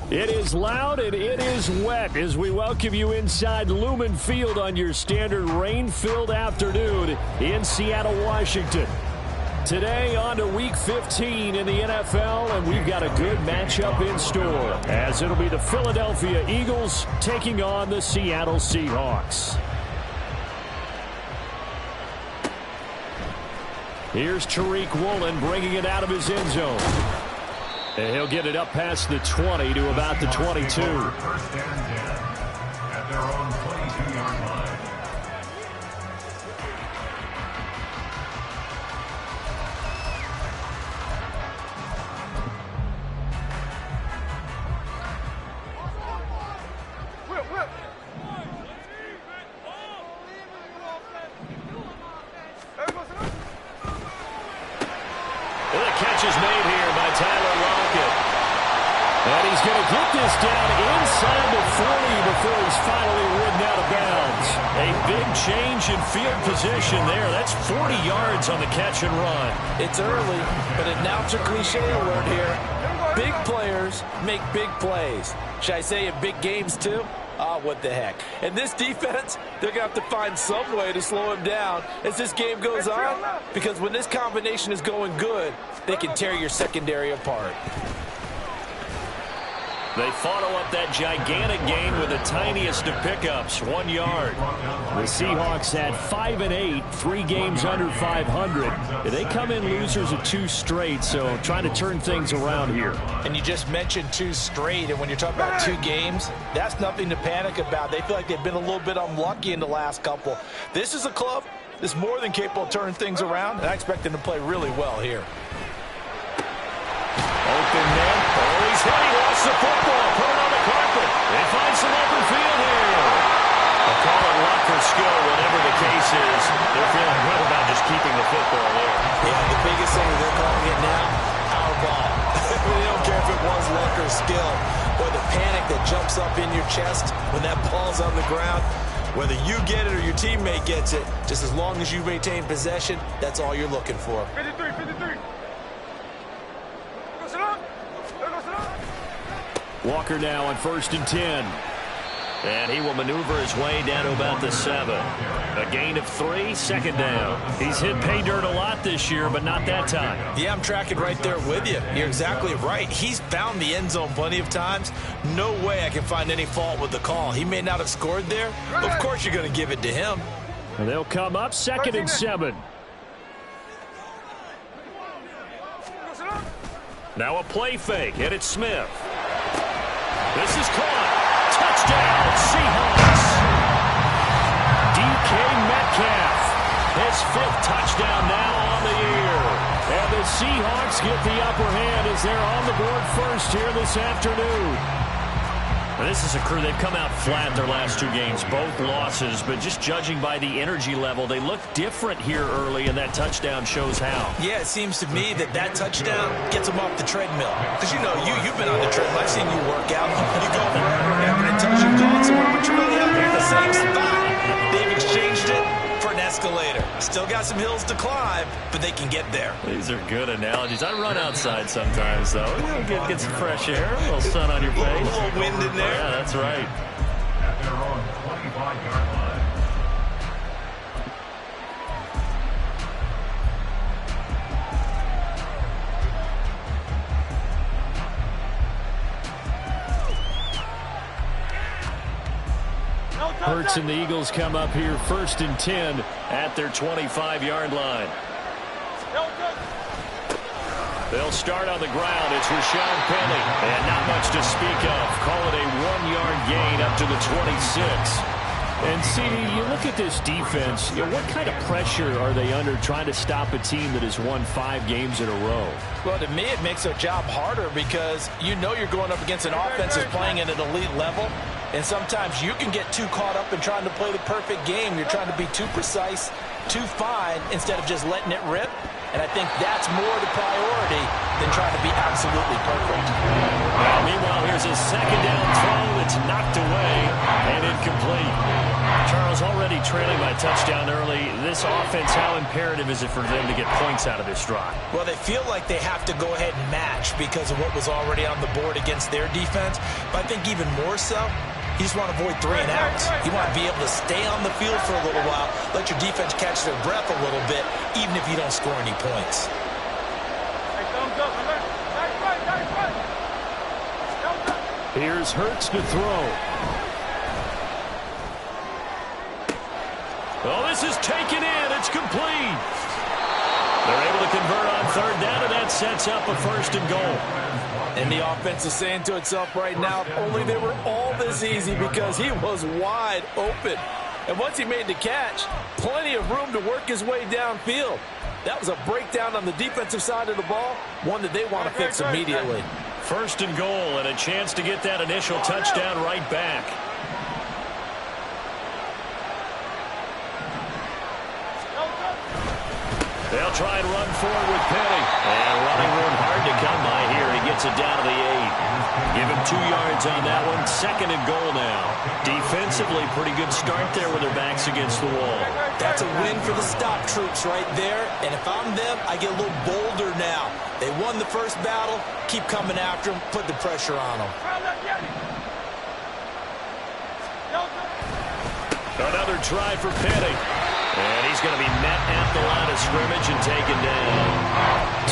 It is loud and it is wet as we welcome you inside Lumen Field on your standard rain-filled afternoon in Seattle, Washington. Today on to Week 15 in the NFL, and we've got a good matchup in store as it'll be the Philadelphia Eagles taking on the Seattle Seahawks. Here's Tariq Woolen bringing it out of his end zone. And he'll get it up past the 20 to about the 22. First and 10 at their own 22-yard line. Is made here by Tyler Lockett. And he's going to get this down inside the 40 before he's finally ridden out of bounds. A big change in field position there. That's 40 yards on the catch and run. It's early, but announcer cliche alert here. Big players make big plays. Should I say in big games too? What the heck. And this defense, they're going to have to find some way to slow him down as this game goes on, because when this combination is going good, they can tear your secondary apart. They follow up that gigantic gain with the tiniest of pickups, 1 yard. The Seahawks had 5 and 8, 3 games under 500. They come in losers of 2 straight, so trying to turn things around here. And you just mentioned 2 straight, and when you're talking about 2 games, that's nothing to panic about. They feel like they've been a little bit unlucky in the last couple. This is a club that's more than capable of turning things around, and I expect them to play really well here. Open man. Oh, he's hit. He lost the football. Put it on the carpet. They find some open field here. They'll call it luck or skill, whatever the case is. They're feeling good about just keeping the football there. Yeah, the biggest thing that they're calling it now, our ball. They don't care if it was luck or skill. Or the panic that jumps up in your chest when that ball's on the ground. Whether you get it or your teammate gets it, just as long as you maintain possession, that's all you're looking for. 53. Walker now on 1st and 10. And he will maneuver his way down to about the 7. A gain of 3, 2nd down. He's hit pay dirt a lot this year, but not that time. Yeah, I'm tracking right there with you. You're exactly right. He's found the end zone plenty of times. No way I can find any fault with the call. He may not have scored there, but of course you're going to give it to him. And they'll come up 2nd and 7. Now a play fake, and it's Smith. This is caught. Touchdown, Seahawks. DK Metcalf. His 5th touchdown now on the year. And the Seahawks get the upper hand as they're on the board first here this afternoon. Now, this is a crew, they've come out flat their last 2 games, both losses, but just judging by the energy level, they look different here early, and that touchdown shows how. Yeah, it seems to me that touchdown gets them off the treadmill. Because, you know, you've been on the treadmill. I've seen you work out. You go forever and ever until you've gone somewhere, but you're really out there in the same spot. They've exchanged it for an escalator. Still got some hills to climb, but they can get there. These are good analogies. I run outside sometimes, though. Get some fresh air, a little sun on your face. A little wind in there. Yeah, that's right. At their own 25-yard line. Hurts and the Eagles come up here 1st and 10 at their 25-yard line. They'll start on the ground. It's Rashawn Penny. And not much to speak of. Call it a 1-yard gain up to the 26. And, CD, you look at this defense, what kind of pressure are they under trying to stop a team that has won 5 games in a row? Well, to me, it makes their job harder because you know you're going up against an offense that's playing at an elite level. And sometimes you can get too caught up in trying to play the perfect game. You're trying to be too precise, too fine, instead of just letting it rip. And I think that's more the priority than trying to be absolutely perfect. Meanwhile, here's a 2nd down throw that's knocked away and incomplete. Charles, already trailing by a touchdown early. This offense, how imperative is it for them to get points out of this drive? Well, they feel like they have to go ahead and match because of what was already on the board against their defense. But I think even more so, you just want to avoid 3 and outs. You want to be able to stay on the field for a little while, let your defense catch their breath a little bit, even if you don't score any points. Here's Hurts to throw. Oh, this is taken in. It's complete. They're able to convert on 3rd down, and that sets up a 1st and goal. And the offense is saying to itself right now, if only they were all this easy, because he was wide open. And once he made the catch, plenty of room to work his way downfield. That was a breakdown on the defensive side of the ball, one that they want to fix immediately. 1st and goal, and a chance to get that initial touchdown right back. They'll try and run forward with Penny. And running room hard to come by here. He gets it down to the 8. Give him 2 yards on that one. 2nd and goal now. Defensively, pretty good start there with their backs against the wall. That's a win for the stop troops right there. And if I'm them, I get a little bolder now. They won the first battle. Keep coming after them. Put the pressure on them. Another try for Penny. And he's going to be met at the line of scrimmage and taken down.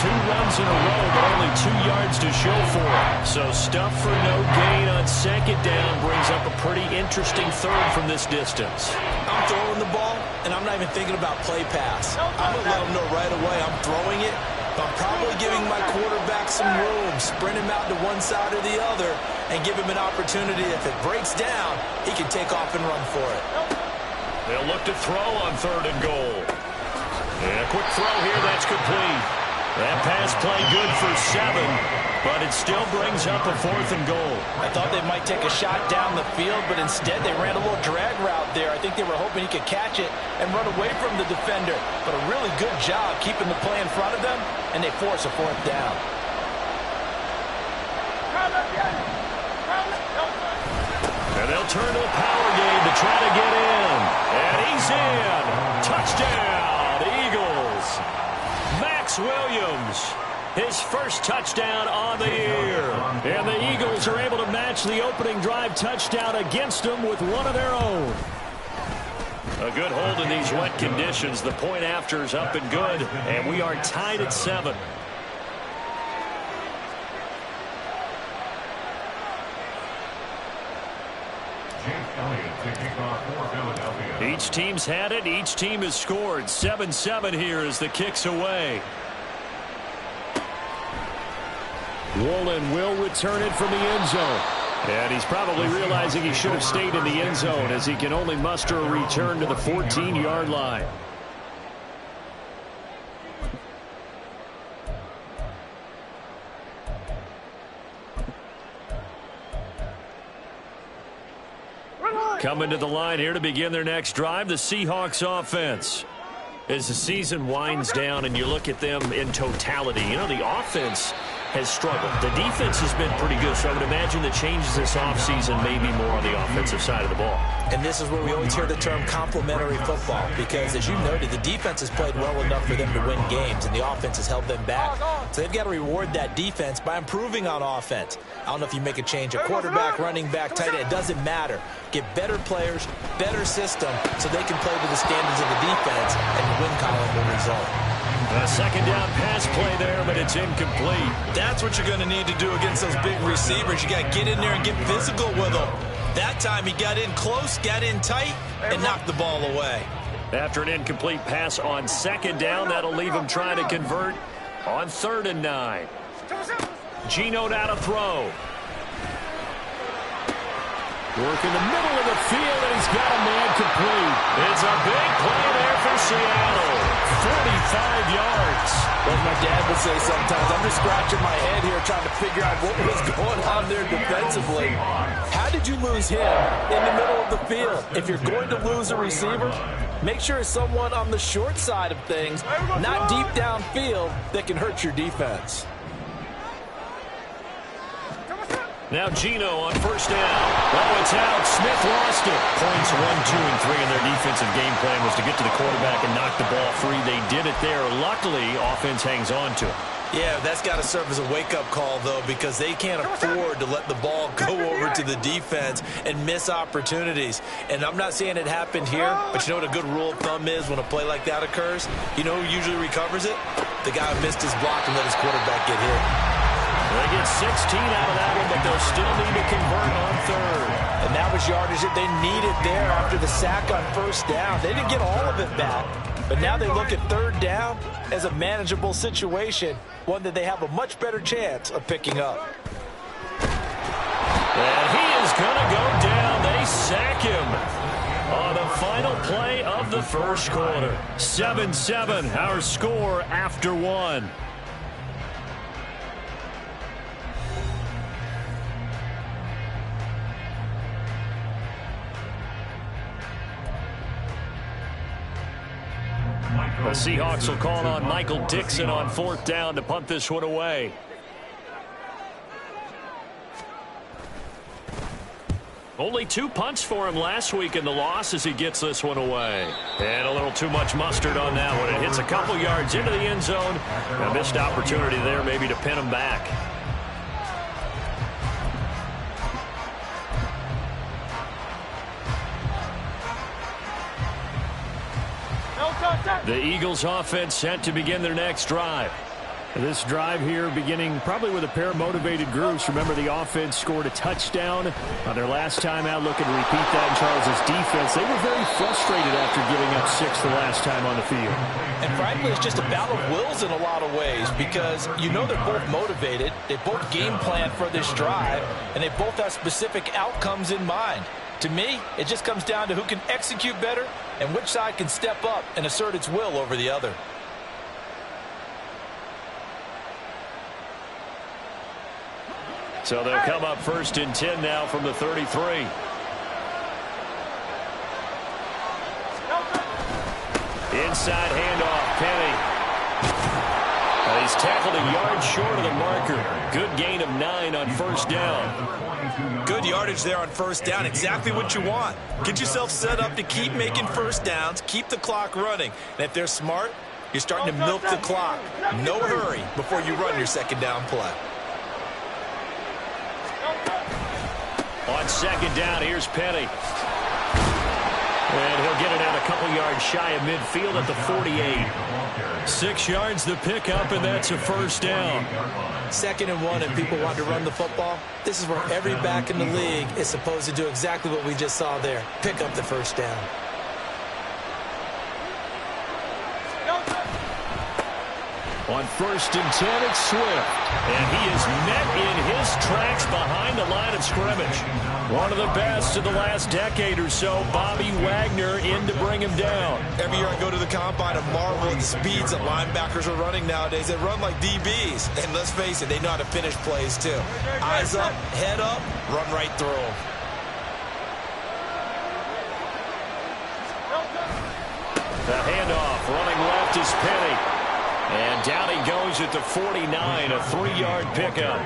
2 runs in a row, but only 2 yards to show for it. So stuff for no gain on 2nd down brings up a pretty interesting 3rd from this distance. I'm throwing the ball, and I'm not even thinking about play pass. I'm going to let them know right away I'm throwing it, but I'm probably giving my quarterback some room, sprint him out to one side or the other, and give him an opportunity. If it breaks down, he can take off and run for it. They'll look to throw on 3rd and goal. And a quick throw here, that's complete. That pass play good for 7, but it still brings up a 4th and goal. I thought they might take a shot down the field, but instead they ran a little drag route there. I think they were hoping he could catch it and run away from the defender. But a really good job keeping the play in front of them, and they force a 4th down. And they'll turn to the power game to try to get in. And he's in. Touchdown, Eagles. Max Williams, his first touchdown on the year. And the Eagles are able to match the opening drive touchdown against them with one of their own. A good hold in these wet conditions. The point after is up and good. And we are tied at 7. Each team's had it. Each team has scored. 7-7 here as the kick's away. Woolen will return it from the end zone. And he's probably realizing he should have stayed in the end zone as he can only muster a return to the 14-yard line. Coming to the line here to begin their next drive, the Seahawks offense. As the season winds down and you look at them in totality, you know, the offense has struggled. The defense has been pretty good, so I would imagine the changes this offseason may be more on the offensive side of the ball. And this is where we always hear the term complementary football, because as you noted, the defense has played well enough for them to win games, and the offense has held them back. So they've got to reward that defense by improving on offense. I don't know if you make a change, a quarterback, running back, tight end, it doesn't matter. Get better players, better system, so they can play to the standards of the defense, and the win column will result. A 2nd down pass play there, but it's incomplete. That's what you're going to need to do against those big receivers. You got to get in there and get physical with them. That time he got in close, got in tight, and knocked the ball away. After an incomplete pass on 2nd down, that'll leave him trying to convert on 3rd and 9. Geno now to throw. Work in the middle of the field, and he's got a man complete. It's a big play there for Seattle. 45 yards. As my dad would say sometimes, I'm just scratching my head here trying to figure out what was going on there defensively. How did you lose him in the middle of the field? If you're going to lose a receiver, make sure it's someone on the short side of things, not deep downfield, that can hurt your defense. Now Gino on first down. Oh, it's out. Smith lost it. Points 1, 2, and 3 in their defensive game plan was to get to the quarterback and knock the ball free. They did it there. Luckily, offense hangs on to it. Yeah, that's got to serve as a wake-up call, though, because they can't afford to let the ball go over to the defense and miss opportunities. And I'm not saying it happened here, but you know what a good rule of thumb is when a play like that occurs? You know who usually recovers it? The guy who missed his block and let his quarterback get hit. They get 16 out of that one, but they'll still need to convert on third. And that was yardage that they needed there after the sack on first down. They didn't get all of it back, but now they look at third down as a manageable situation, one that they have a much better chance of picking up. And he is going to go down. They sack him on the final play of the first quarter. 7-7, our score after one. The Seahawks will call on Michael Dixon on fourth down to punt this one away. Only 2 punts for him last week in the loss as he gets this one away. And a little too much mustard on that one. It hits a couple yards into the end zone. A missed opportunity there maybe to pin him back. The Eagles offense set to begin their next drive. This drive here beginning probably with a pair of motivated groups. Remember, the offense scored a touchdown on their last time out, looking to repeat that in Charles' defense. They were very frustrated after giving up 6 the last time on the field. And frankly, it's just a battle of wills in a lot of ways because you know they're both motivated. They both game plan for this drive, and they both have specific outcomes in mind. To me, it just comes down to who can execute better and which side can step up and assert its will over the other. So they'll come up first and 10 now from the 33. Inside handoff, Penny. He's tackled a yard short of the marker. Good gain of 9 on first down. Good yardage there on first down. Exactly what you want. Get yourself set up to keep making first downs, keep the clock running. And if they're smart, you're starting to milk the clock. No hurry before you run your second down play. On second down, here's Penny. And he'll get it out a couple yards shy of midfield at the 48. 6 yards the pickup, and that's a first down. 2nd and 1, and people want to run the football. This is where every back in the league is supposed to do exactly what we just saw there. Pick up the first down. On first and 10, it's Swift. And he is met in his tracks behind the line of scrimmage. One of the best of the last decade or so, Bobby Wagner in to bring him down. Every year I go to the combine and marvel at the speeds that linebackers are running nowadays. They run like DBs. And let's face it, they know how to finish plays too. Eyes up, head up, run right through them. The handoff, running left is Penny. And down he goes at the 49, a 3-yard pickup.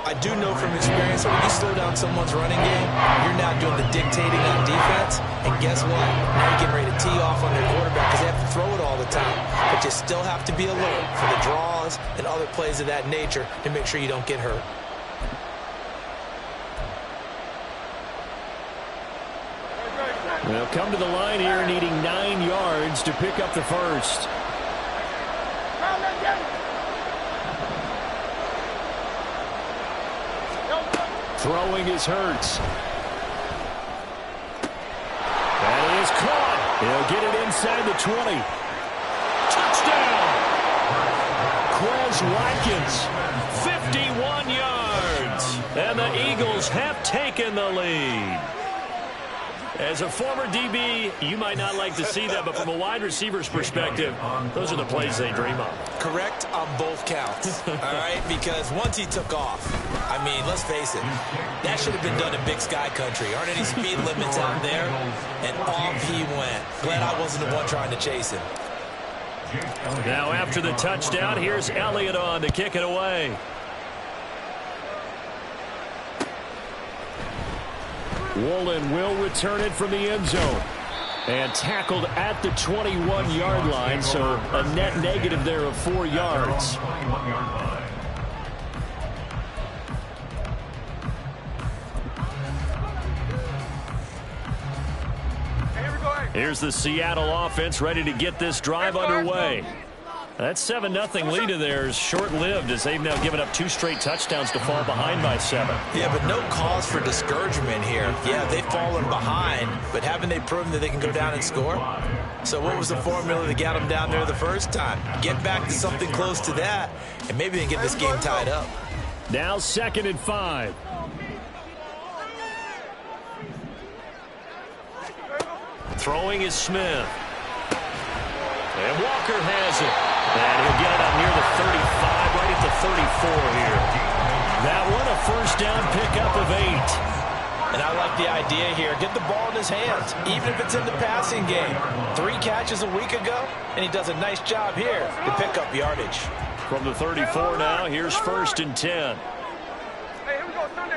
I do know from experience when you slow down someone's running game, you're now doing the dictating on defense. And guess what? Now you're getting ready to tee off on their quarterback because they have to throw it all the time. But you still have to be alert for the draws and other plays of that nature to make sure you don't get hurt. They'll come to the line here needing 9 yards to pick up the first. Throwing is Hurts. That is caught. He'll get it inside the 20. Touchdown! Quez Watkins, 51 yards. And the Eagles have taken the lead. As a former DB, you might not like to see that, but from a wide receiver's perspective, those are the plays they dream of. Correct on both counts, all right? Because once he took off, I mean, let's face it, that should have been done in Big Sky Country. Aren't any speed limits out there? And off he went. Glad I wasn't the one trying to chase him. Now after the touchdown, here's Elliott on to kick it away. Woolen will return it from the end zone. And tackled at the 21-yard line, so a net negative there of 4 yards. Here's the Seattle offense ready to get this drive underway. That 7-0 lead of theirs short-lived as they've now given up 2 straight touchdowns to fall behind by 7. Yeah, but no cause for discouragement here. Yeah, they've fallen behind, but haven't they proven that they can go down and score? So what was the formula that got them down there the first time? Get back to something close to that, and maybe they can get this game tied up. Now 2nd and 5. Throwing is Smith. And Walker has it. And he'll get it up near the 35, right at the 34 here. That one a first down pickup of 8. And I like the idea here. Get the ball in his hands, even if it's in the passing game. 3 catches a week ago, and he does a nice job here to pick up yardage. From the 34 now, here's 1st and 10. Hey, here we go, Sunday.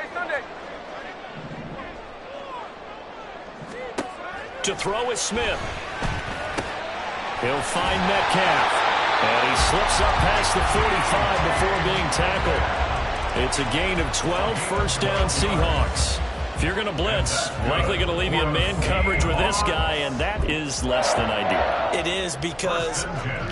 To throw is Smith. He'll find Metcalf. And he slips up past the 45 before being tackled. It's a gain of 12, first down Seahawks. If you're going to blitz, likely going to leave you in man coverage with this guy, and that is less than ideal. It is, because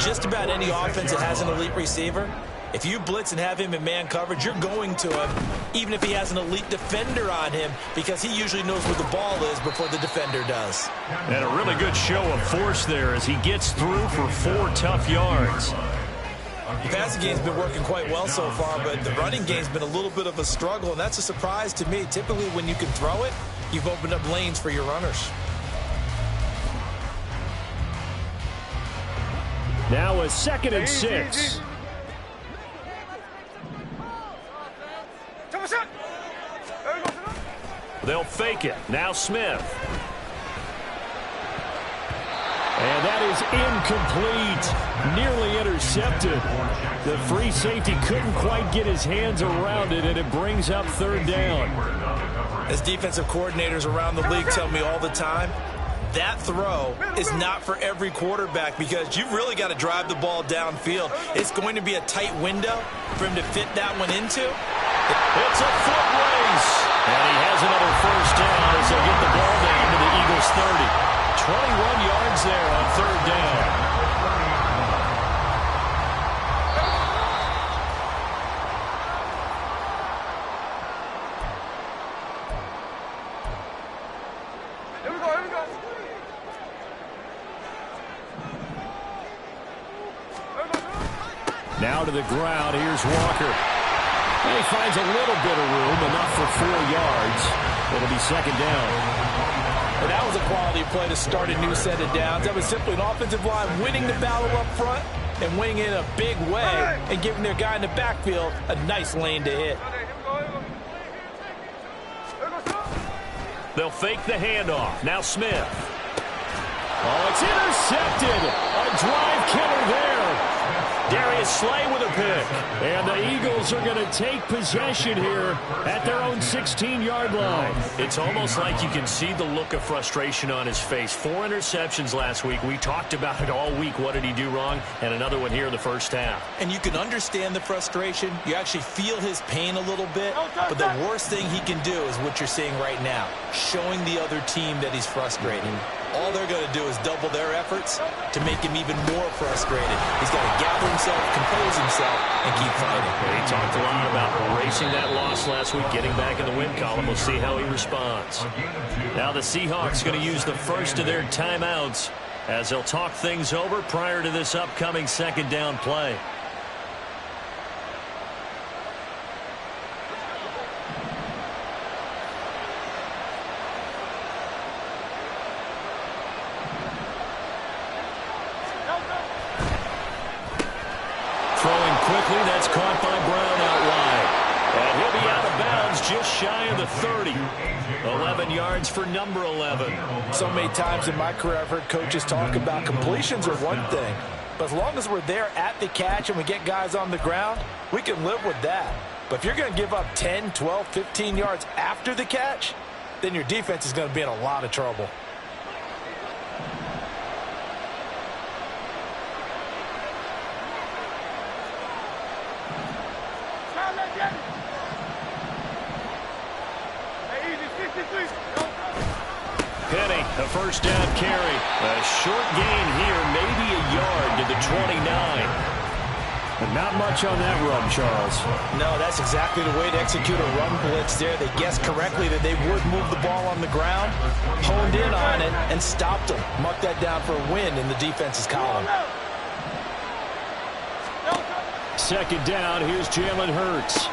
just about any offense that has an elite receiver, if you blitz and have him in man coverage, you're going to him, even if he has an elite defender on him, because he usually knows where the ball is before the defender does. And a really good show of force there as he gets through for 4 tough yards. The passing game's been working quite well so far, but the running game's been a little bit of a struggle, and that's a surprise to me. Typically, when you can throw it, you've opened up lanes for your runners. Now a 2nd and 6. They'll fake it. Now Smith. And that is incomplete. Nearly intercepted. The free safety couldn't quite get his hands around it, and it brings up 3rd down. As defensive coordinators around the league tell me all the time, that throw is not for every quarterback, because you've really got to drive the ball downfield. It's going to be a tight window for him to fit that one into. It's a foot race. And he has another first down as they get the ball down to the Eagles' 30. 21 yards there on 3rd down. Here we go. Now to the ground. Here's Walker. And he finds a little bit of room, enough for 4 yards. It'll be 2nd down. And that was a quality play to start a new set of downs. That was simply an offensive line winning the battle up front and winning it in a big way and giving their guy in the backfield a nice lane to hit. They'll fake the handoff. Now Smith. Oh, it's intercepted. A drive killer there. Darius Slay with a pick. And the Eagles are going to take possession here at their own 16-yard line. It's almost like you can see the look of frustration on his face. 4 interceptions last week. We talked about it all week. What did he do wrong? And another one here in the first half. And you can understand the frustration. You actually feel his pain a little bit. But the worst thing he can do is what you're seeing right now, showing the other team that he's frustrated. All they're going to do is double their efforts to make him even more frustrated. He's got to gather himself, compose himself, and keep fighting. He talked a lot about erasing that loss last week, getting back in the win column. We'll see how he responds. Now the Seahawks going to use the first of their timeouts as they'll talk things over prior to this upcoming 2nd down play. Throwing quickly, that's caught by Brown out wide. And he'll be out of bounds just shy of the 30. 11 yards for number 11. So many times in my career I've heard coaches talk about completions are one thing. But as long as we're there at the catch and we get guys on the ground, we can live with that. But if you're going to give up 10, 12, 15 yards after the catch, then your defense is going to be in a lot of trouble. Penny, a first down carry. A short gain here, maybe a yard to the 29. But not much on that run, Charles. No, that's exactly the way to execute a run blitz there. They guessed correctly that they would move the ball on the ground, honed in on it, and stopped them. Mark that down for a win in the defense's column. Second down, here's Jalen Hurts.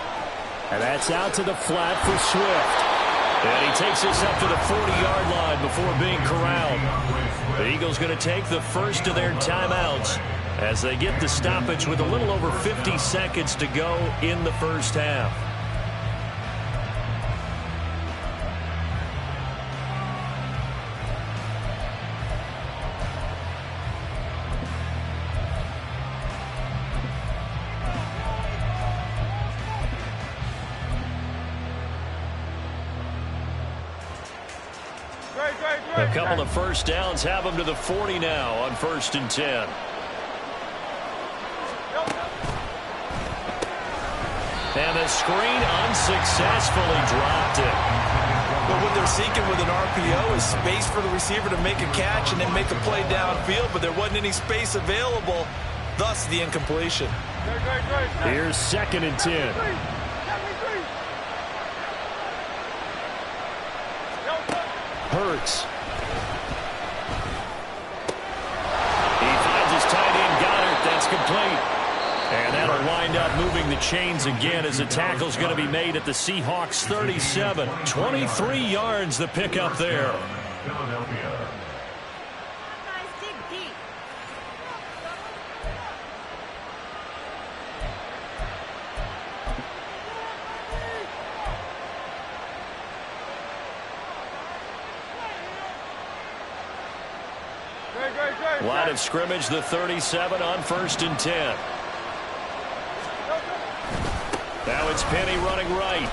And that's out to the flat for Swift. And he takes this up to the 40-yard line before being corralled. The Eagles going to take the first of their timeouts as they get the stoppage with a little over 50 seconds to go in the first half. A couple of first downs have them to the 40 now on 1st and 10. And the screen unsuccessfully dropped it. But what they're seeking with an RPO is space for the receiver to make a catch and then make a play downfield, but there wasn't any space available, thus the incompletion. Here's 2nd and 10. Hurts. He finds his tight end, Goddard. That's complete. And that'll wind up moving the chains again as the tackle's going to be made at the Seahawks 37. 23 yards the pickup there. Philadelphia. Line of scrimmage, the 37 on 1st and 10. Now it's Penny running right.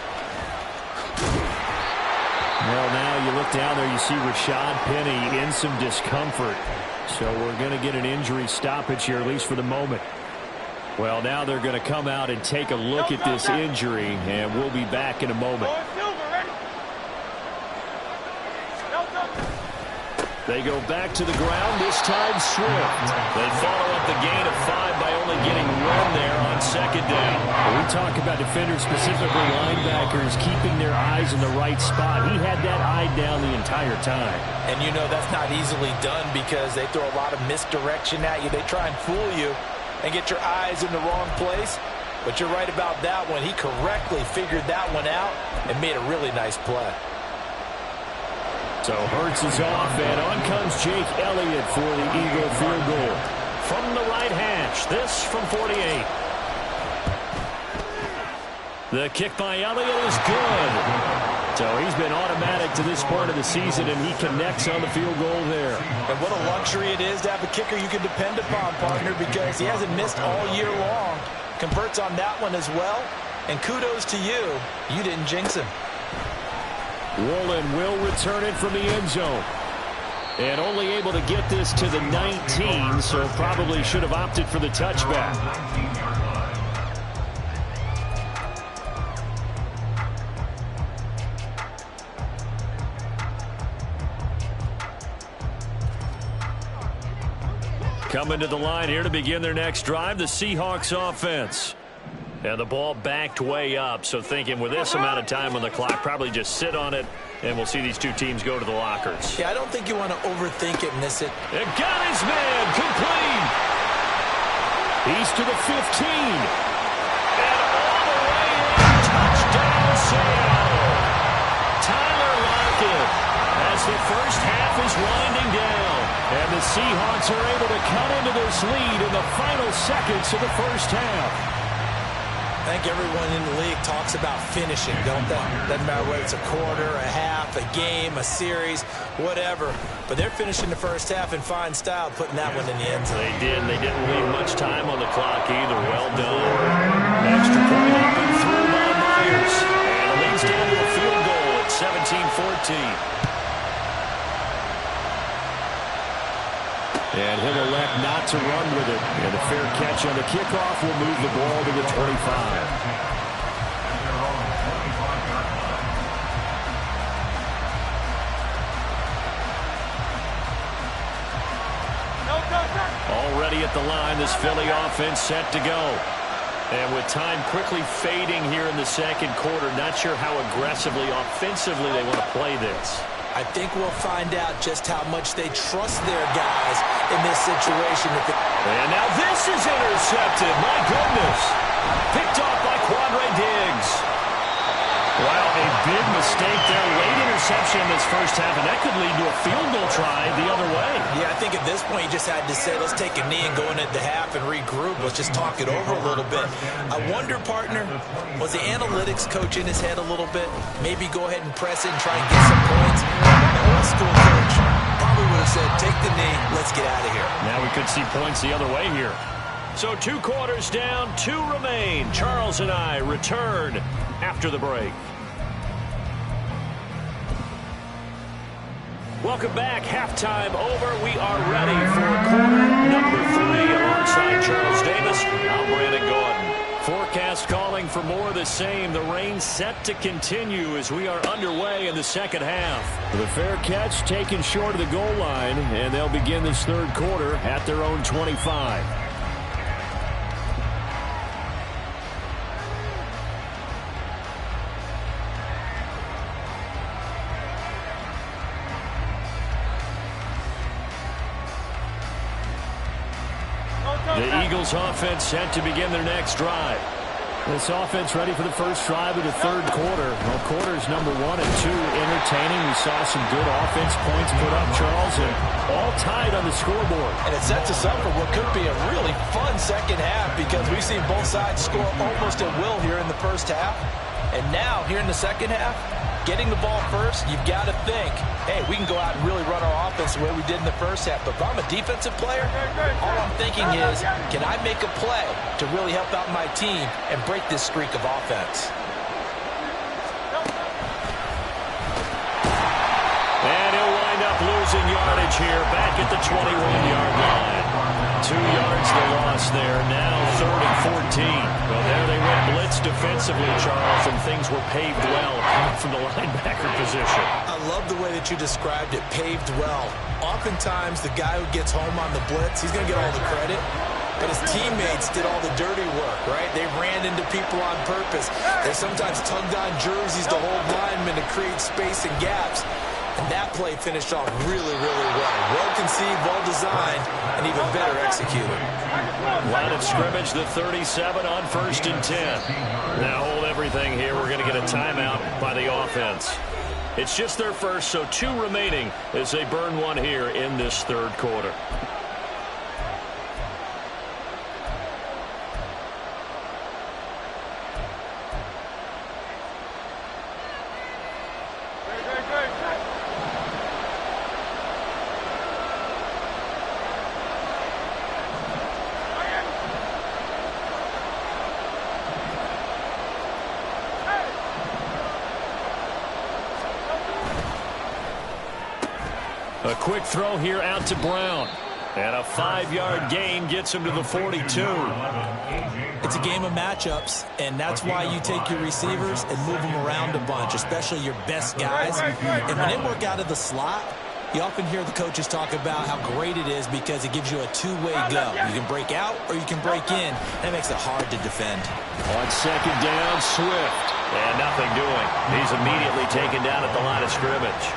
Well, now you look down there, you see Rashad Penny in some discomfort. So we're going to get an injury stoppage here, at least for the moment. Well, now they're going to come out and take a look at this injury, and we'll be back in a moment. They go back to the ground, this time Swift. They follow up the gain of 5 by only getting 1 there on 2nd down. We talk about defenders, specifically linebackers, keeping their eyes in the right spot. He had that eye down the entire time. And you know that's not easily done because they throw a lot of misdirection at you. They try and fool you and get your eyes in the wrong place. But you're right about that one. He correctly figured that one out and made a really nice play. So Hurts is off, and on comes Jake Elliott for the Eagle field goal. From the right hash, this from 48. The kick by Elliott is good. So he's been automatic to this point of the season, and he connects on the field goal there. And what a luxury it is to have a kicker you can depend upon, partner, because he hasn't missed all year long. Converts on that one as well. And kudos to you. You didn't jinx him. Woolen will return it from the end zone. And only able to get this to the 19, so probably should have opted for the touchback. Coming to the line here to begin their next drive, the Seahawks offense. And the ball backed way up, so thinking with this amount of time on the clock, probably just sit on it, and we'll see these two teams go to the lockers. Yeah, I don't think you want to overthink it, miss it. And got his man, complete. He's to the 15. And all the way in, touchdown Seattle. Tyler Lockett as the first half is winding down. And the Seahawks are able to cut into this lead in the final seconds of the first half. I think everyone in the league talks about finishing, don't they? Doesn't matter whether it's a quarter, a half, a game, a series, whatever. But they're finishing the first half in fine style, putting that one in the end zone. They did. They didn't leave much time on the clock either. Well done. Extra point up and through by Myers. And it leads down to a field goal at 17 And he'll elect not to run with it. And a fair catch on the kickoff will move the ball to the 25. Already at the line, this Philly offense set to go. And with time quickly fading here in the second quarter, not sure how aggressively, offensively they want to play this. I think we'll find out just how much they trust their guys in this situation. And now this is intercepted. My goodness. Picked off by Quandre Diggs. Wow, a big mistake there. Late interception in this first half, and that could lead to a field goal try the other way. Yeah, I think at this point you just had to say, let's take a knee and go into the half and regroup. Let's just talk it over a little bit. I wonder, partner, was the analytics coach in his head a little bit? Maybe go ahead and press it and try and get some points. The old school coach probably would have said, take the knee, let's get out of here. Now we could see points the other way here. So 2 quarters down, 2 remain. Charles and I return after the break. Welcome back. Halftime over. We are ready for quarter number 3 alongside Charles Davis. I'm Brandon Gordon. Forecast calling for more of the same. The rain set to continue as we are underway in the second half. The fair catch taken short of the goal line, and they'll begin this third quarter at their own 25. The Eagles offense set to begin their next drive. This offense ready for the first drive of the third quarter. Well, quarters number 1 and 2 entertaining. We saw some good offense points put up, Charles, and all tied on the scoreboard. And it sets us up for what could be a really fun second half because we've seen both sides score almost at will here in the first half. And now, here in the second half, getting the ball first, you've got to think, hey, we can go out and really run our offense the way we did in the first half. But if I'm a defensive player, all I'm thinking is, can I make a play to really help out my team and break this streak of offense? And he'll wind up losing yardage here back at the 21-yard line. 2 yards the loss there. Now 3rd and 14. Well, there they went blitz defensively, Charles, and things were paved well from the linebacker position. I love the way that you described it, paved well. Oftentimes, the guy who gets home on the blitz, he's going to get all the credit. But his teammates did all the dirty work, right? They ran into people on purpose. They sometimes tugged on jerseys to hold linemen to create space and gaps. And that play finished off really, really well. Well conceived, well designed, and even better executed. Line of scrimmage, the 37 on 1st and 10. Now hold everything here. We're going to get a timeout by the offense. It's just their first, so 2 remaining as they burn 1 here in this third quarter. A quick throw here out to Brown. And a 5-yard gain gets him to the 42. It's a game of matchups, and that's why you take your receivers and move them around a bunch, especially your best guys. And when they work out of the slot, you often hear the coaches talk about how great it is because it gives you a two-way go. You can break out or you can break in. That makes it hard to defend. On 2nd down, Swift. And nothing doing. He's immediately taken down at the line of scrimmage.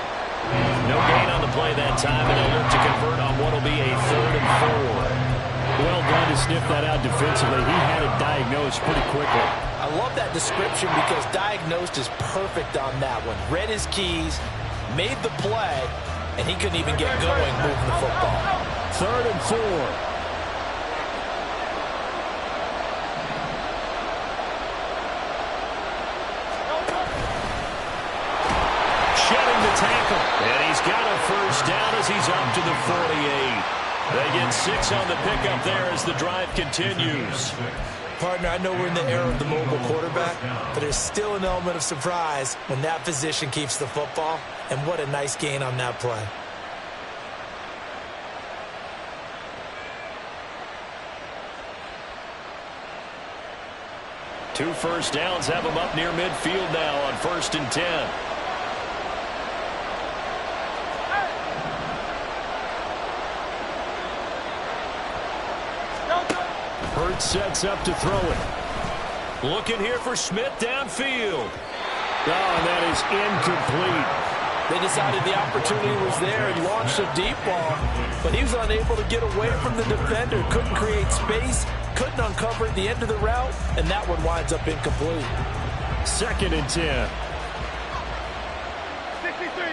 No gain on the play that time, and they'll look to convert on what will be a 3rd and 4. Well done to sniff that out defensively. He had it diagnosed pretty quickly. I love that description because diagnosed is perfect on that one. Read his keys, made the play, and he couldn't even get going moving the football. 3rd and 4. Tackle. And he's got a first down as he's up to the 48. They get 6 on the pickup there as the drive continues. partner, I know we're in the era of the mobile quarterback, but there's still an element of surprise when that position keeps the football, and what a nice gain on that play. Two first downs have him up near midfield now on 1st and 10. Hurts sets up to throw it. Looking here for Smith downfield. Oh, and that is incomplete. They decided the opportunity was there and launched a deep ball, but he was unable to get away from the defender. Couldn't create space, couldn't uncover the end of the route, and that one winds up incomplete. 2nd and 10. 63.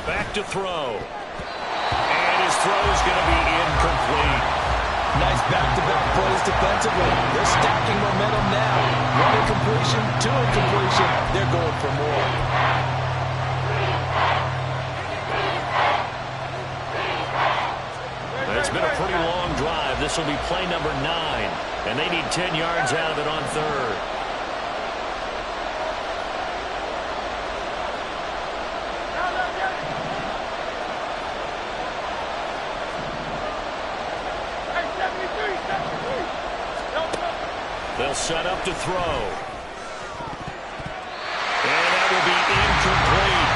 Back to throw. And his throw is going to be incomplete. Nice back-to-back plays defensively. They're stacking momentum now. One incompletion, two incompletion. They're going for more. It's been a pretty long drive. This will be play number 9. And they need 10 yards out of it on 3rd. They'll set up to throw. And that will be incomplete.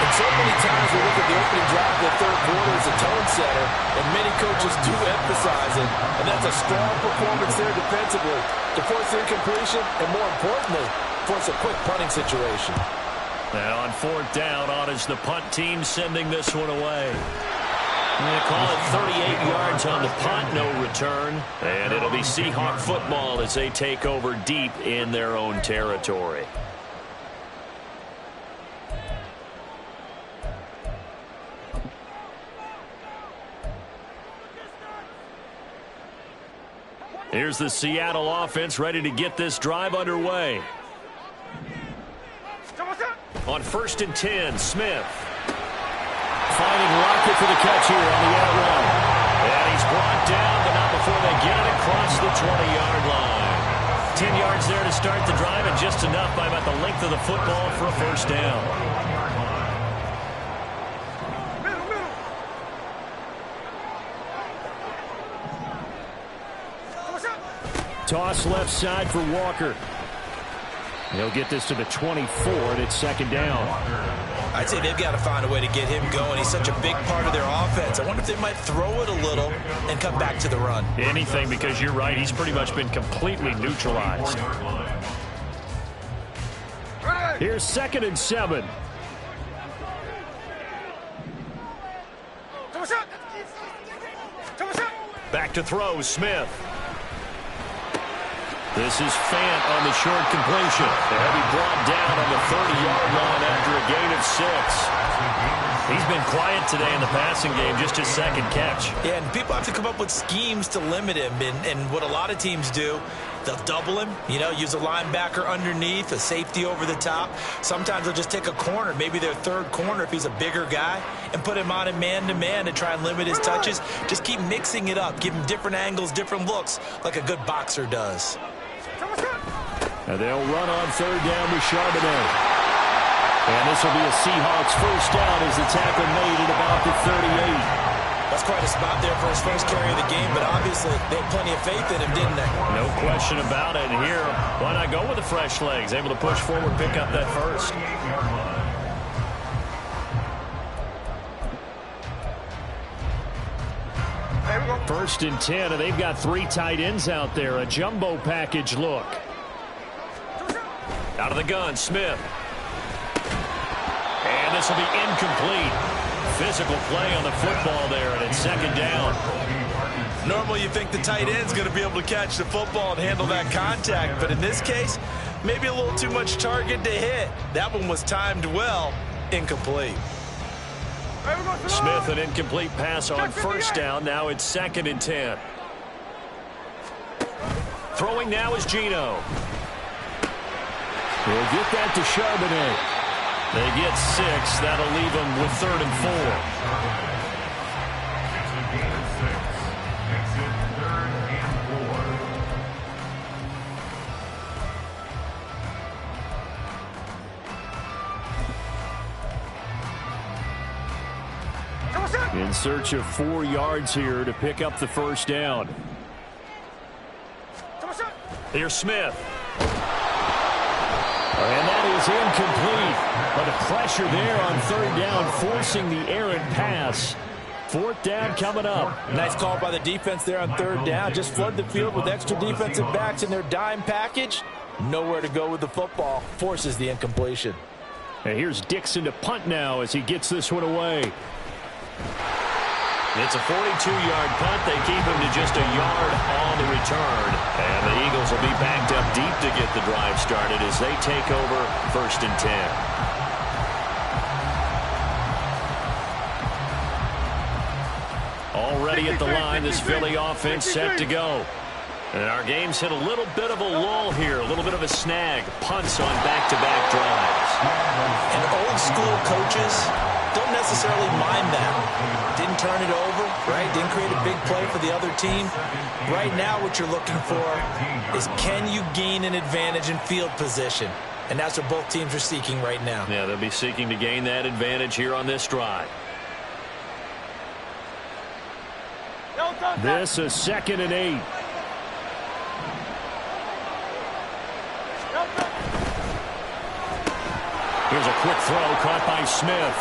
And so many times we look at the opening drive of the 3rd quarter as a tone setter, and many coaches do emphasize it. And that's a strong performance there defensively to force the incompletion, and more importantly, force a quick punting situation. Now on 4th down, on is the punt team sending this one away. They call it 38 yards on the punt, no return. And it'll be Seahawk football as they take over deep in their own territory. Here's the Seattle offense ready to get this drive underway. On 1st and 10, Smith. Finding Lockett for the catch here on the out route. And he's brought down, but not before they get it across the 20-yard line. 10 yards there to start the drive, and just enough by about the length of the football for a first down. Toss left side for Walker. He'll get this to the 24, and it's 2nd down. I'd say they've got to find a way to get him going. He's such a big part of their offense. I wonder if they might throw it a little and come back to the run. Anything, because you're right. He's pretty much been completely neutralized. Here's 2nd and 7. Back to throw, Smith. This is Fant on the short completion. They'll be brought down on the 30-yard line after a gain of 6. He's been quiet today in the passing game, just his 2nd catch. Yeah, and people have to come up with schemes to limit him. And what a lot of teams do, they'll double him, use a linebacker underneath, a safety over the top. Sometimes they'll just take a corner, maybe their 3rd corner if he's a bigger guy, and put him on in man-to-man to try and limit his touches. Just keep mixing it up, give him different angles, different looks, like a good boxer does. And they'll run on 3rd down with Charbonnet. And this will be a Seahawks first down as the tackle made at about the 38. That's quite a spot there for his first carry of the game, but obviously they had plenty of faith in him, didn't they? No question about it. And here, why not go with the fresh legs? Able to push forward, pick up that first. First and 10, and they've got 3 tight ends out there. A jumbo package look. Out of the gun, Smith. And this will be incomplete. Physical play on the football there, and it's 2nd down. Normally you think the tight end's going to be able to catch the football and handle that contact, but in this case, maybe a little too much target to hit. That one was timed well. Incomplete. Smith, an incomplete pass on first down. Now it's 2nd and 10. Throwing now is Gino. We'll get that to Charbonnet. They get 6. That'll leave them with 3rd and 4. It's a gain of 6. Makes it 3rd and 4. In search of 4 yards here to pick up the first down. Here's Smith. And that is incomplete. But a pressure there on 3rd down, forcing the errant pass. 4th down coming up. Nice call by the defense there on 3rd down. Just flood the field with extra defensive backs in their dime package. Nowhere to go with the football. Forces the incompletion. And here's Dixon to punt now as he gets this one away. It's a 42-yard punt. They keep him to just a yard on the return. And the Eagles will be backed up deep to get the drive started as they take over 1st and 10. Already at the line, this Philly offense set to go. And our game's hit a little bit of a lull here, a little bit of a snag. Punts on back-to-back drives. And old school coaches don't necessarily mind that. Didn't turn it over, right? Didn't create a big play for the other team. Right now what you're looking for is, can you gain an advantage in field position? And that's what both teams are seeking right now. Yeah, they'll be seeking to gain that advantage here on this drive. This is 2nd and 8. Here's a quick throw caught by Smith.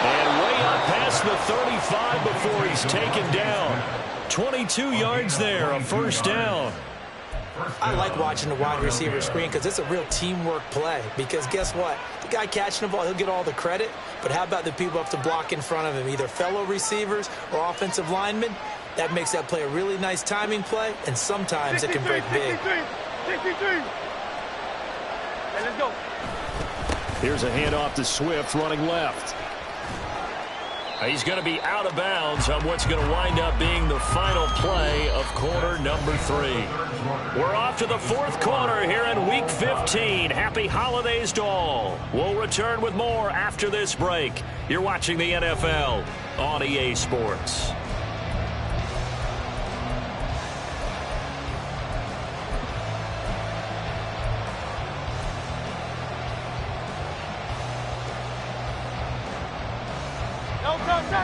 And way up past the 35 before he's taken down. 22 yards there, a 1st down. I like watching the wide receiver screen because it's a real teamwork play. Because guess what? The guy catching the ball, he'll get all the credit. But how about the people up to block in front of him, either fellow receivers or offensive linemen? That makes that play a really nice timing play, and sometimes it can break big. Hey, let's go. Here's a handoff to Swift running left. He's going to be out of bounds on what's going to wind up being the final play of quarter number 3. We're off to the 4th quarter here in Week 15. Happy holidays to all. We'll return with more after this break. You're watching the NFL on EA Sports.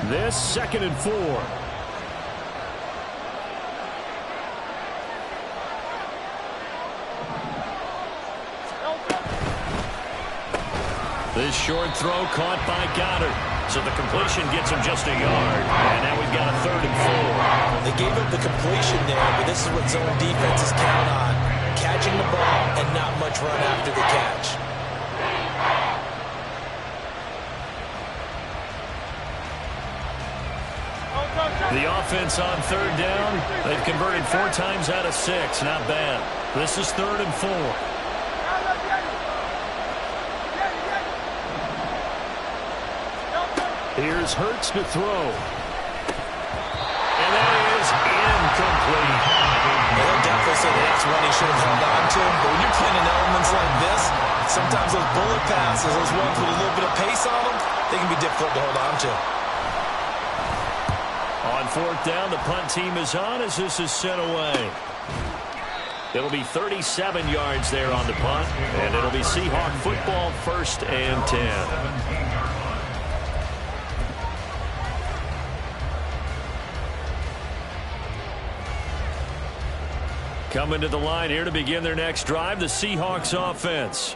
This 2nd and 4. This short throw caught by Goddard. So the completion gets him just a yard. And now we've got a 3rd and 4. They gave up the completion there, but this is what zone defenses count on. Catching the ball and not much run after the catch. The offense on 3rd down, they've converted 4 times out of 6. Not bad. This is 3rd and 4. Here's Hurts to throw. And that is incomplete. They'll definitely say that's one he should have held on to. But when you're playing in elements like this, sometimes those bullet passes, those ones with a little bit of pace on them, they can be difficult to hold on to. On 4th down, the punt team is on as this is sent away. It'll be 37 yards there on the punt, and it'll be Seahawk football 1st and 10. Coming to the line here to begin their next drive, the Seahawks offense.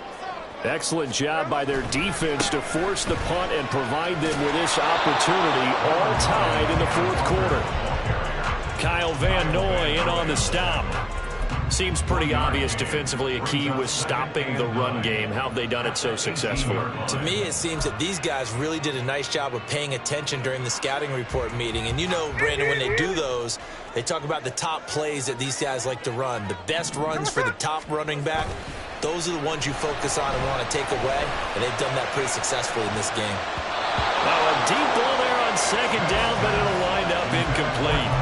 Excellent job by their defense to force the punt and provide them with this opportunity, all tied in the 4th quarter. Kyle Van Noy in on the stop. Seems pretty obvious defensively a key was stopping the run game. How have they done it so successfully? To me, it seems that these guys really did a nice job of paying attention during the scouting report meeting. And you know, Brandon, when they do those, they talk about the top plays that these guys like to run. The best runs for the top running back, those are the ones you focus on and want to take away. And they've done that pretty successfully in this game. Well, a deep ball there on 2nd down, but it'll wind up incomplete.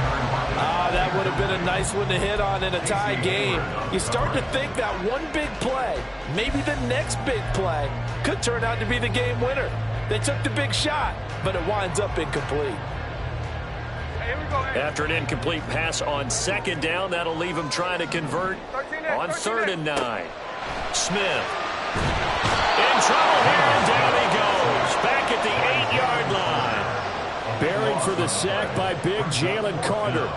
That would would have been a nice one to hit on in a tie game. You start to think that one big play, maybe the next big play, could turn out to be the game winner. They took the big shot, but it winds up incomplete. After an incomplete pass on second down, that'll leave him trying to convert on 3rd and 9. Smith in trouble here, and down he goes. Back at the 8-yard line. Buried for the sack by big Jalen Carter.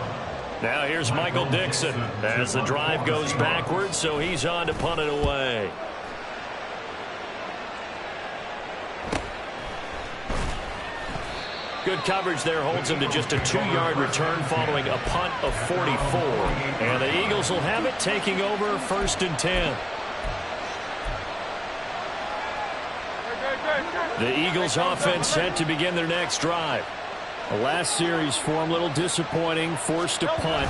Now here's Michael Dixon as the drive goes backwards, so he's on to punt it away. Good coverage there holds him to just a 2-yard return following a punt of 44. And the Eagles will have it, taking over 1st and 10. The Eagles offense set to begin their next drive. The last series for them, a little disappointing, forced to punt.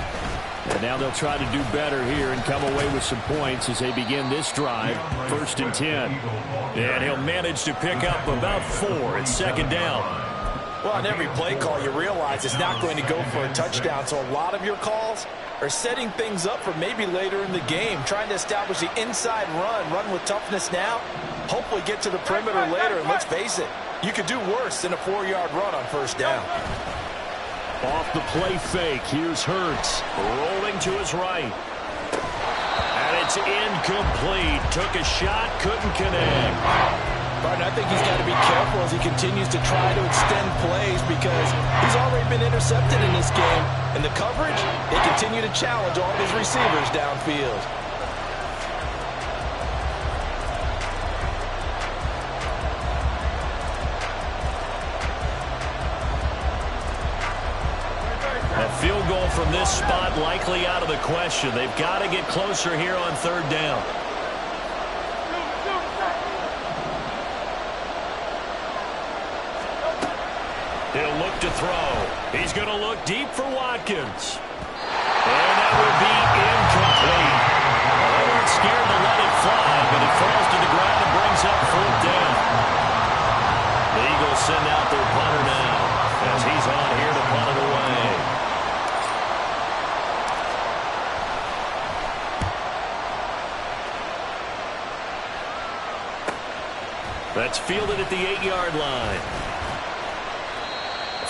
And now they'll try to do better here and come away with some points as they begin this drive, 1st and 10. And he'll manage to pick up about 4 at 2nd down. Well, on every play call, you realize it's not going to go for a touchdown, so a lot of your calls are setting things up for maybe later in the game, trying to establish the inside run with toughness now, hopefully get to the perimeter later, and let's face it, you could do worse than a 4-yard run on 1st down. Off the play fake, here's Hurts, rolling to his right. And it's incomplete. Took a shot, couldn't connect. Partner, I think he's got to be careful as he continues to try to extend plays because he's already been intercepted in this game. And the coverage, they continue to challenge all of his receivers downfield. A field goal from this spot likely out of the question. They've got to get closer here on 3rd down. He'll look to throw. He's going to look deep for Watkins. And that will be incomplete. They weren't scared to let it fly, but it falls to the ground and brings up 4th down. The Eagles send out their punter now as he's on here to punt it away. That's fielded at the 8-yard line.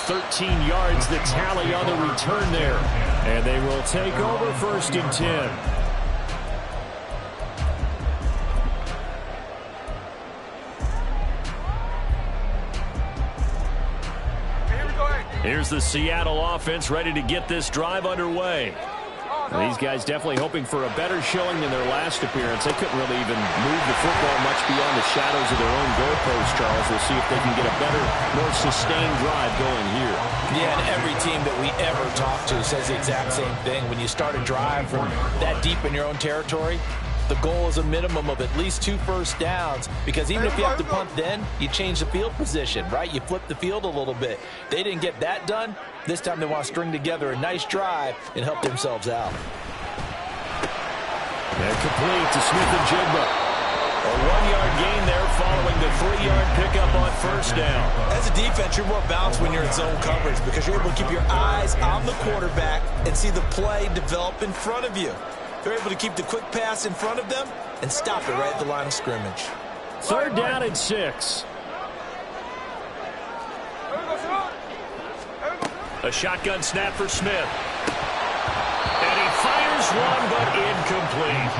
13 yards the tally on the return there. And they will take over 1st and 10. Here's the Seattle offense ready to get this drive underway. These guys definitely hoping for a better showing than their last appearance. They couldn't really even move the football much beyond the shadows of their own goalpost, Charles. We'll see if they can get a better, more sustained drive going here. Yeah, and every team that we ever talk to says the exact same thing. When you start a drive from that deep in your own territory, the goal is a minimum of at least 2 first downs, because even if you have to punt then, you change the field position, right? You flip the field a little bit. They didn't get that done. This time they want to string together a nice drive and help themselves out. And complete to Smith-Njigba. A 1-yard gain there following the 3-yard pickup on 1st down. As a defense, you're more balanced when you're in zone coverage because you're able to keep your eyes on the quarterback and see the play develop in front of you. They're able to keep the quick pass in front of them and stop it right at the line of scrimmage. 3rd down and 6. A shotgun snap for Smith. And he fires one, but incomplete.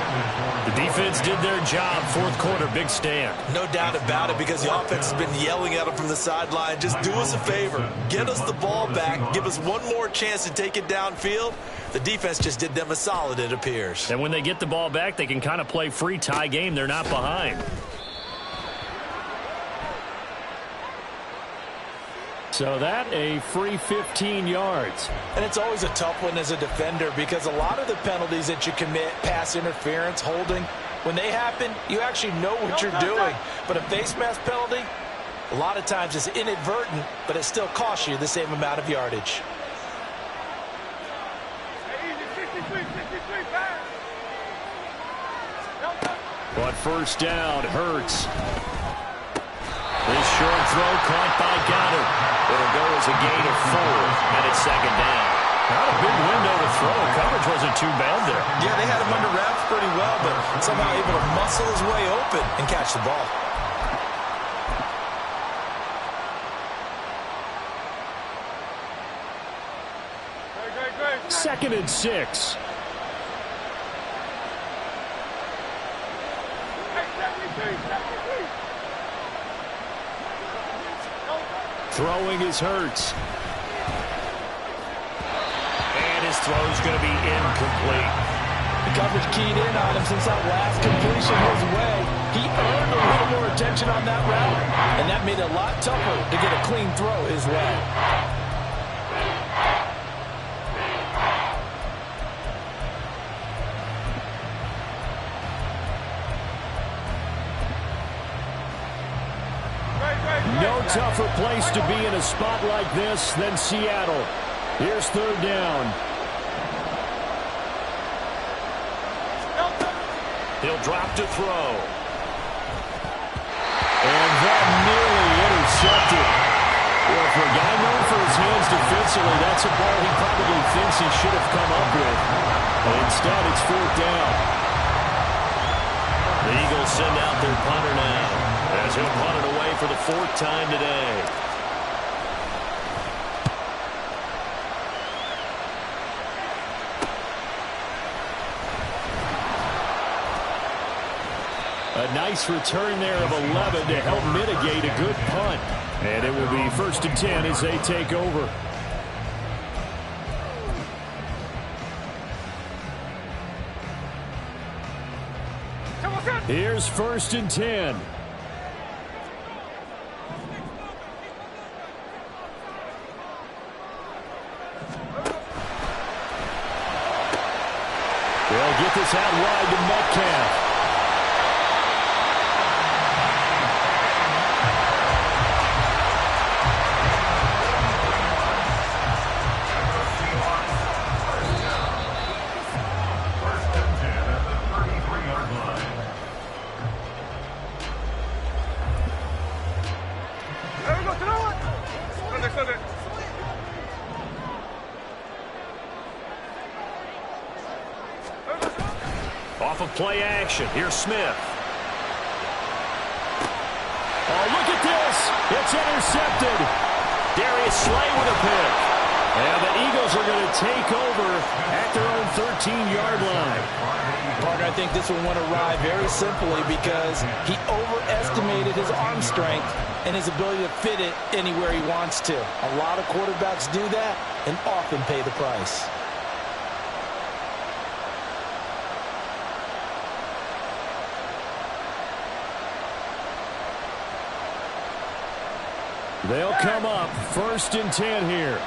The defense did their job. 4th quarter, big stand. No doubt about it, because the offense has been yelling at them from the sideline. Just do us a favor. Get us the ball back. Give us one more chance to take it downfield. The defense just did them a solid, it appears. And when they get the ball back, they can kind of play free tie game. They're not behind. So that a free 15 yards. And it's always a tough one as a defender because a lot of the penalties that you commit, pass interference, holding, when they happen, you actually know what you're doing. But a face mask penalty, a lot of times it's inadvertent, but it still costs you the same amount of yardage. But 1st down, Hurts. This short throw caught by Goddard. It'll go as a gain of 4, and it's 2nd down. Not a big window to throw. too bad there. Yeah, they had him under wraps pretty well, but somehow able to muscle his way open and catch the ball. Second and 6. Throwing is Hurts. And his throw's going to be incomplete. The coverage keyed in on him since that last completion his way. He earned a little more attention on that route, and that made it a lot tougher to get a clean throw his way. No tougher place to be in a spot like this than Seattle. Here's third down. He'll drop to throw. And that nearly intercepted. Well, for a guy known for his hands defensively, that's a ball he probably thinks he should have come up with. But instead, it's fourth down. The Eagles send out their punter now, as he'll punt it away for the fourth time today. A nice return there of 11 to help mitigate a good punt. And it will be first and 10 as they take over. Here's first and 10. They'll get this out wide to Metcalf. Off of play action. Here's Smith. Oh, look at this. It's intercepted. Darius Slay with a pick. And the Eagles are going to take over at their own 13-yard line. Partner, I think this one went awry very simply because he overestimated his arm strength and his ability to fit it anywhere he wants to. A lot of quarterbacks do that and often pay the price. They'll come up first and 10 here.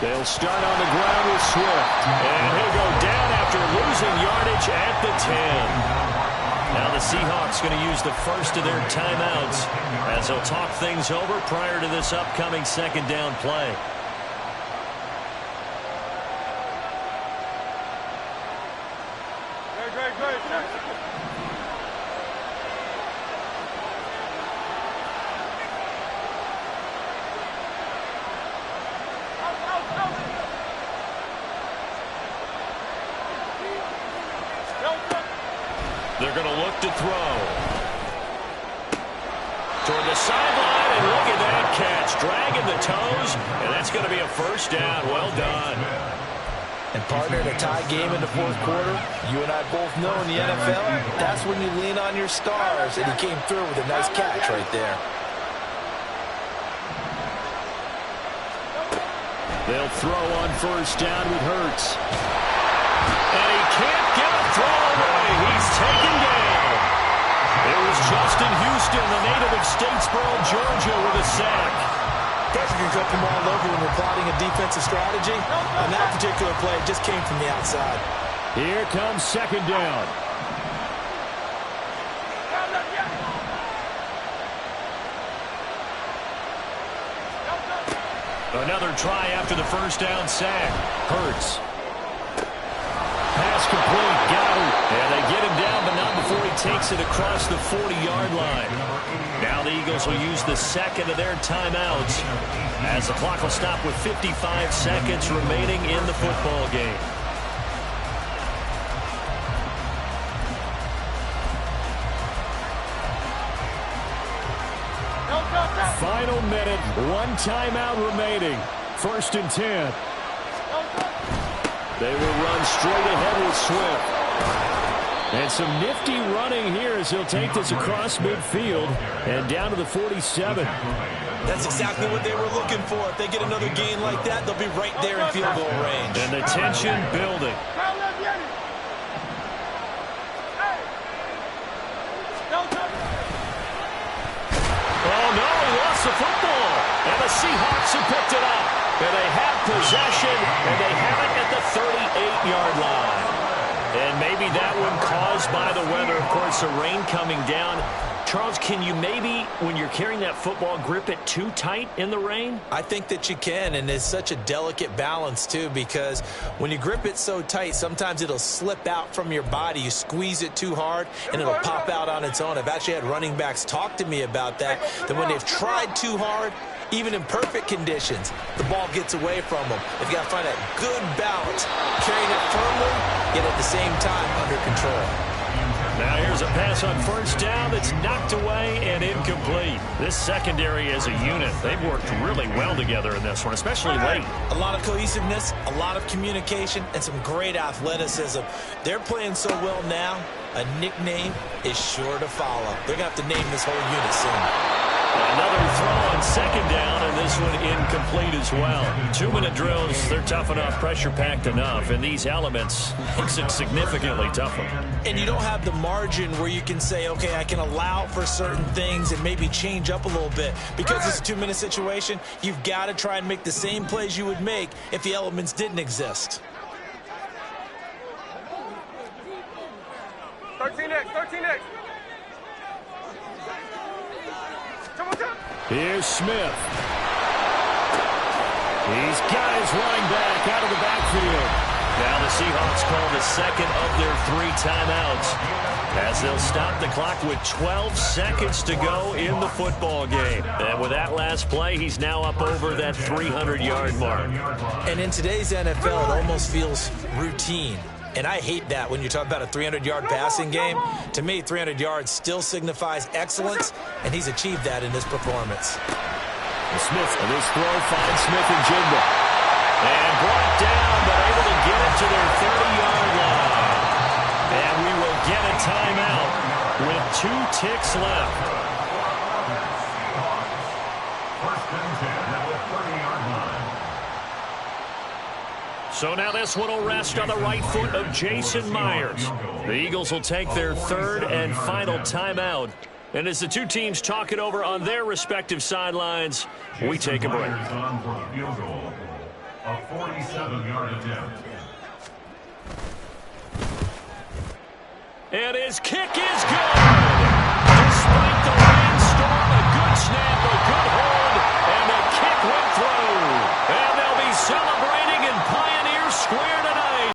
They'll start on the ground with Swift. And he'll go down after losing yardage at the 10. Now the Seahawks going to use the first of their timeouts as they'll talk things over prior to this upcoming second down play. They're going to look to throw. Toward the sideline, and look at that catch. Dragging the toes, and that's going to be a first down. Well done. And partner, in a tie game in the fourth quarter, you and I both know in the NFL, that's when you lean on your stars, and he came through with a nice catch right there. They'll throw on first down with Hurts. And he can't get a throw away. He's taken down. It was Justin Houston, the native of Statesboro, Georgia, with a sack. Pressure can come from all over when we're plotting a defensive strategy. And that particular play just came from the outside. Here comes second down. Another try after the first down sack. Hurts. Pass complete. Got him. And they get him down, but not before he takes it across the 40-yard line. Now the Eagles will use the second of their timeouts as the clock will stop with 55 seconds remaining in the football game. Final minute, one timeout remaining. 1st and 10. They will run straight ahead with Swift. And some nifty running here as he'll take this across midfield and down to the 47. That's exactly what they were looking for. If they get another gain like that, they'll be right there in field goal range. And the tension building. Oh, no, he lost the football. And the Seahawks have picked it up. And they have possession, and they have it at the 38-yard line. And maybe that one caused by the weather. Of course, the rain coming down. Charles, can you maybe, when you're carrying that football, grip it too tight in the rain? I think that you can, and it's such a delicate balance, too, because when you grip it so tight, sometimes it'll slip out from your body. You squeeze it too hard, and it'll pop out on its own. I've actually had running backs talk to me about that when they've tried too hard, even in perfect conditions, the ball gets away from them. They've got to find that good balance, carrying it firmly, yet at the same time under control. Now here's a pass on 1st down that's knocked away and incomplete. This secondary as a unit, they've worked really well together in this one, especially late. A lot of cohesiveness, a lot of communication, and some great athleticism. They're playing so well now, a nickname is sure to follow. They're going to have to name this whole unit soon. Another throw on 2nd down, and this one incomplete as well. 2-minute drills, they're tough enough, pressure-packed enough, and these elements makes it significantly tougher. And you don't have the margin where you can say, okay, I can allow for certain things and maybe change up a little bit. Because it's a 2-minute situation, you've got to try and make the same plays you would make if the elements didn't exist. 13X. Here's Smith. He's got his running back out of the backfield. Now the Seahawks call the second of their 3 timeouts as they'll stop the clock with 12 seconds to go in the football game. And with that last play, he's now up over that 300-yard mark. And in today's NFL, it almost feels routine. And I hate that when you talk about a 300-yard passing game. To me, 300 yards still signifies excellence, and he's achieved that in this performance. Smith, and this throw finds Smith and Jigba. And brought down, but able to get it to their 30-yard line. And we will get a timeout with 2 ticks left. 1st and 10 at the 30-yard line. So now this one will rest on the right foot of Jason Myers. The Eagles will take their 3rd and final timeout. And as the two teams talk it over on their respective sidelines, we take a break. On for the field goal, a 47-yard attempt. And his kick is good.